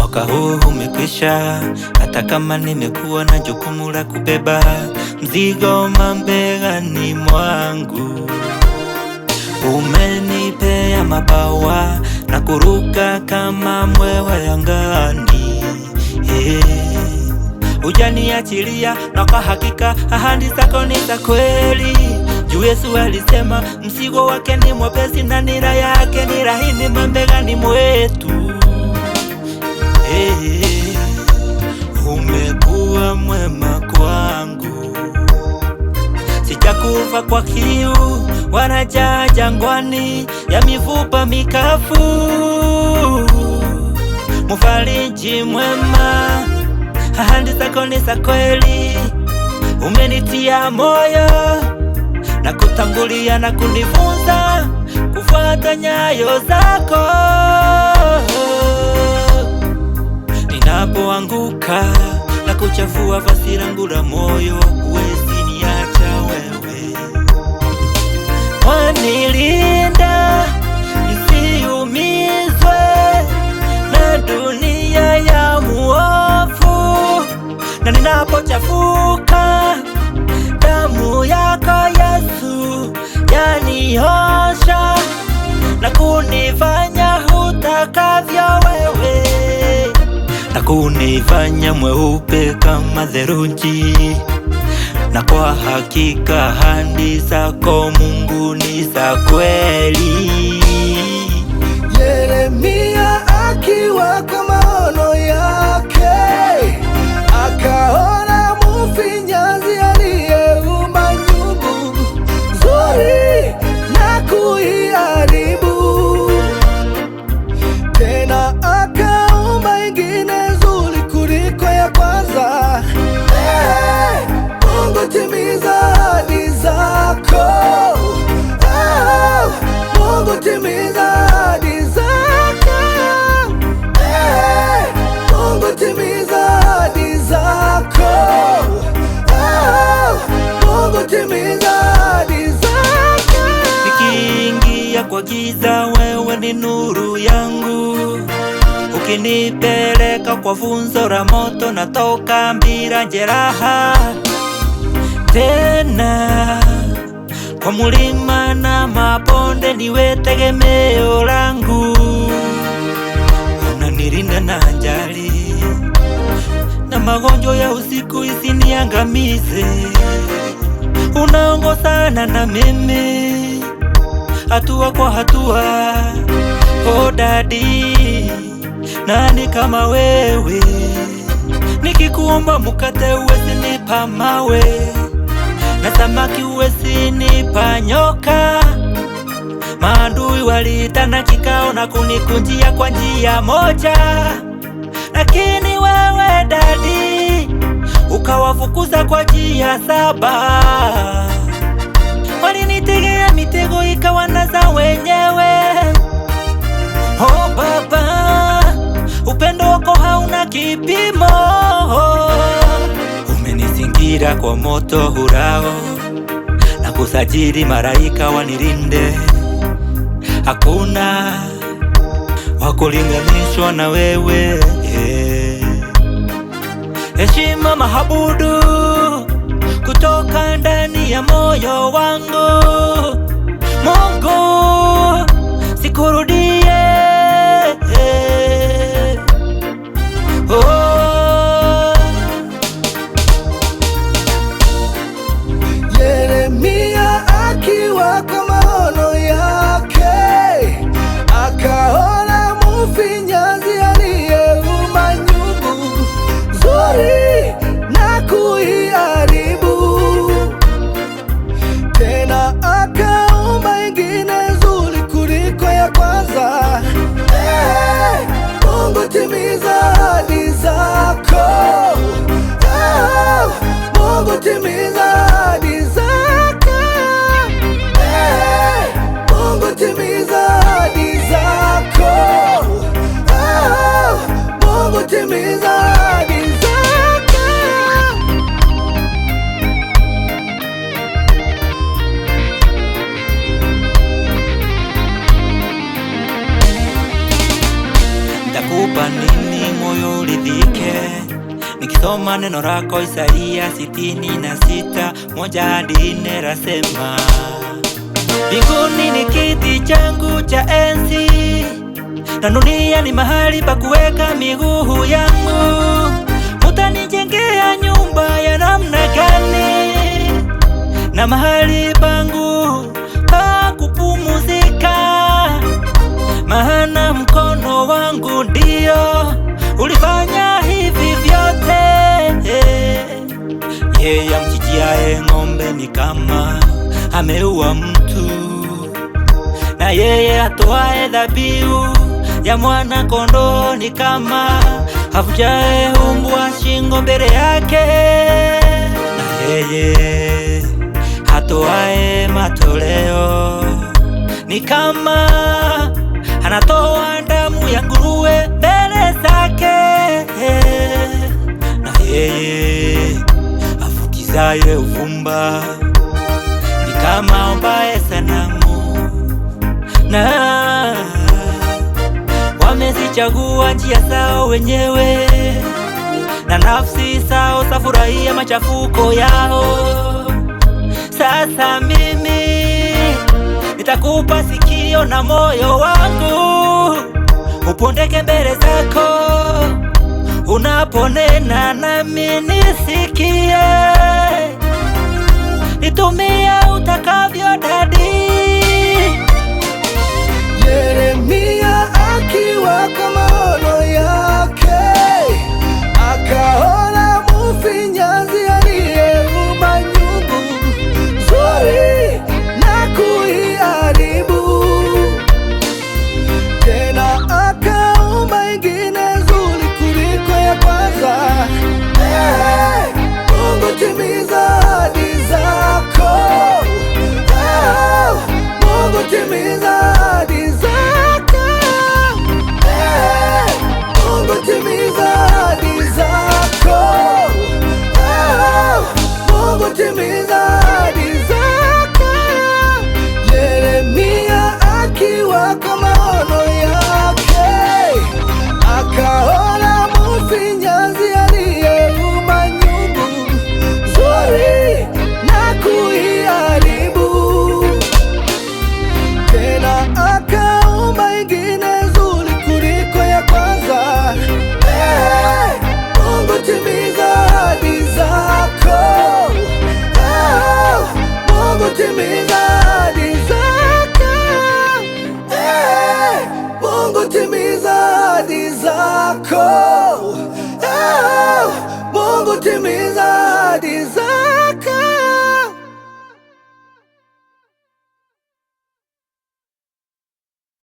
Mwaka huu umekwisha, hata kama nimekuwa na jukumu la kubeba mzigo mabegani mwangu. Umenipea mabawa na kuruka kama mwewe angani. Hujaniachilia, na kwa hakika ahadi zako ni za kweli. Juu Yesu alisema mzigo wake ni mwepesi na nira yake ni laini mabegani mwetu. Umekuwa mwema kwangu, sijakufa kwa kiu wala njaa jangwani ya mifupa mikavu. Mfariji mwema, ahadi zako ni za kweli. Umenitia moyo na kutangulia na kunifunza kufuata nyayo zako. Ninapoanguka na kuchafua vazi langu la moyo, huwezi niacha wewe. Wanilinda nisiumizwe na dunia ya muovu, na ninapochafuka damu yako Yesu yaniosha na kunifanya utakavyo wewe, na kunifanya mweupe kama theluji. Na kwa hakika ahadi zako Mungu ni za kweli. Yeremia akiwa kwa maono yake, akaona mfinyanzi aliyeumba nyumbu nzuri na kuiharibu. Tena akaumba ingine nzuri kuliko ya kwanza. Mungu timiza ahadi zako. Mungu timiza ahadi zako. Mungu timiza ahadi zako. Mungu timiza ahadi zako. Nikiingia kwa giza, wewe ni nuru yangu. Ukinipeleka kwa funzo la moto, natoka bila jeraha. Tena kwa mulima na mabonde, niwe tegemeo langu. Unanilinda na ajali na magonjwa ya usiku isiniangamize. Unaongozana na mimi hatua kwa hatua. Oh Daddy, nani kama wewe? Nikikuomba mkate uwezi nipa mawe, na samaki uwezi nipa nyoka. Maadui waliitana kikao na kunikunjia kwa njia moja, lakini wewe Daddy ukawafukuza kwa njia 7. Walinitegea mitego ikawanasa wenyewe. Oh Baba, upendo wako hauna kipimo. Umenizingira kwa moto hurao na kusajili malaika wanilinde. Hakuna wakulinganishwa na wewe. Heshima mahabudu kutoka ndani ya moyo wangu. Mungu sikurudie. Yeremia akiwa kwa maono yake, akaona mfinyanzi aliyeumba nyumbu nzuri na kuiharibu. Tena akaumba ingine nzuri kuliko ya kwanza. niridhike nikisoma neno lako Isaia 66:1-4 lasema, mbinguni ni kiti changu cha enzi na dunia ni mahali pa kuweka miguu yangu. Mutanijengea nyumba ya namna gani? Na mahali pangu pa kupumuzika, maana mkono wangu ndio ulifanya hivi vyote. Yeye amchichiaye ng'ombe ni kama ameua mtu, na yeye atoaye dhabihu ya mwana kondoo ni kama avunjaye umbwa shingo mbele yake. Na yeye atoaye matoleo ni kama anatoa damu ya nguruwe mbele zake. Na yeye afukizaye uvumba ni kama ombaye sanamu. Na wamezichagua njia zao wenyewe, na nafsi zao zafurahia machafuko yao. Sasa mimi nitakupa sikio na moyo wangu, upondeke mbele zako unaponena nami nisikie. Nitumie utakavyo dadi. Yeremia akiwa kwa maono yake akaona mfinyanzi aliyeuma nyumbu nzuri na kuiharibu, tena akaumba ingine nzuri kuliko ya kwanza. Mungu timiza ahadi zako. Mungu timiza ahadi zako. Mungu timiza ahadi zako. Mungu timiza ahadi zako. Yeremia akiwa kwa maono yake akaona mfinyanzi aliyeuma nyumbu nzuri na kuiharibu, tena akaumba ingine nzuri kuliko ya kwanza. Mungu timiza ahadi zako. Mungu timiza ahadi zako. Mungu timiza ahadi zako. Mungu timiza ahadi zako.